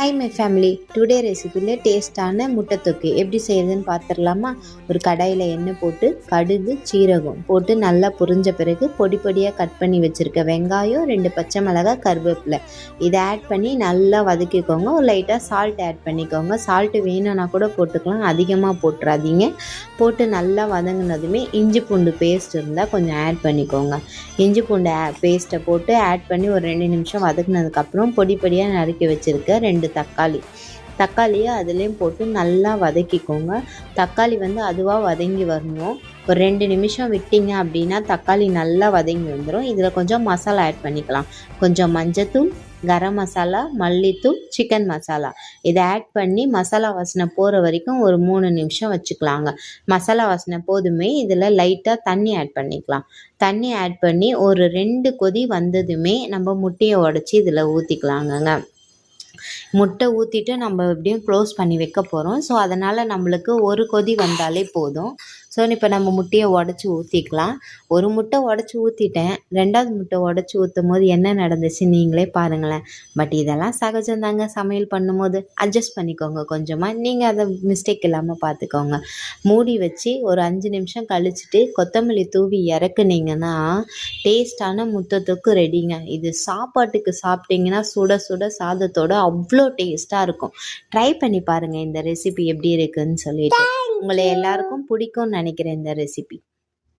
Hi my family, today ரெசிபியில் டேஸ்டான முட்டை தொக்கு எப்படி செய்யறதுன்னு பார்த்துடலாமா? ஒரு கடாயில் எண்ணெய் போட்டு கடுகு சீரகம் போட்டு நல்லா புரிஞ்ச பிறகு பொடி பொடியாக கட் பண்ணி வச்சுருக்க வெங்காயம், 2 பச்சை மிளகாய், கருவேப்பிலை இதை ஆட் பண்ணி நல்லா வதக்கிக்கோங்க. ஒரு லைட்டாக சால்ட் ஆட் பண்ணிக்கோங்க. சால்ட்டு வேணும்னா கூட போட்டுக்கலாம், அதிகமாக போட்டுறாதீங்க. போட்டு நல்லா வதங்கினதுமே இஞ்சி பூண்டு பேஸ்ட் இருந்தால் கொஞ்சம் ஆட் பண்ணிக்கோங்க. இஞ்சி பூண்டு பேஸ்ட்டை போட்டு ஆட் பண்ணி ஒரு 2 நிமிஷம் வதக்குனதுக்கப்புறம் பொடி பொடியாக நறுக்கி வச்சுருக்க 2 தக்காளியை அதுலேயும் போட்டு நல்லா வதக்கிக்கோங்க. தக்காளி அதுவாக வதங்கி வரணும். ஒரு 2 நிமிஷம் விட்டிங்க அப்படின்னா தக்காளி நல்லா வதங்கி வந்துடும். இதில் கொஞ்சம் மசாலா ஆட் பண்ணிக்கலாம். கொஞ்சம் மஞ்சத்தூள், கரம் மசாலா, மல்லித்தூள், சிக்கன் மசாலா இதை ஆட் பண்ணி மசாலா வாசனை போகிற வரைக்கும் ஒரு 3 நிமிஷம் வச்சுக்கலாங்க. மசாலா வாசனை போதுமே இதில் லைட்டாக தண்ணி ஆட் பண்ணிக்கலாம். தண்ணி ஆட் பண்ணி ஒரு 2 கொதி வந்ததுமே நம்ம முட்டையை உடச்சி இதில் ஊற்றிக்கலாங்கங்க. முட்டை ஊற்றிட்டு நம்ம எப்படியும் க்ளோஸ் பண்ணி வைக்க போகிறோம். ஸோ அதனால் நம்மளுக்கு ஒரு கொதி வந்தாலே போதும். ஸோ இப்போ நம்ம முட்டையை உடச்சி ஊற்றிக்கலாம். ஒரு முட்டை உடச்சி ஊற்றிட்டேன். 2வது முட்டை உடச்சி ஊற்றும் போது என்ன நடந்துச்சு நீங்களே பாருங்களேன். பட் இதெல்லாம் சகஜம்தாங்க, சமையல் பண்ணும்போது அட்ஜஸ்ட் பண்ணிக்கோங்க. கொஞ்சமாக நீங்கள் அதை மிஸ்டேக் இல்லாமல் பார்த்துக்கோங்க. மூடி வச்சு ஒரு 5 நிமிஷம் கழிச்சிட்டு கொத்தமல்லி தூவி இறக்குனீங்கன்னா டேஸ்டான முட்டை தொக்கு ரெடிங்க. இது சாப்பாட்டுக்கு சாப்பிட்டிங்கன்னா சுட சுட சாதத்தோட அவ்வளோ டேஸ்ட்டாக இருக்கும். ட்ரை பண்ணி பாருங்கள் இந்த ரெசிபி எப்படி இருக்குன்னு சொல்லிட்டு. உங்களை எல்லாருக்கும் பிடிக்கும்னு நினைக்கிறேன் இந்த ரெசிபி.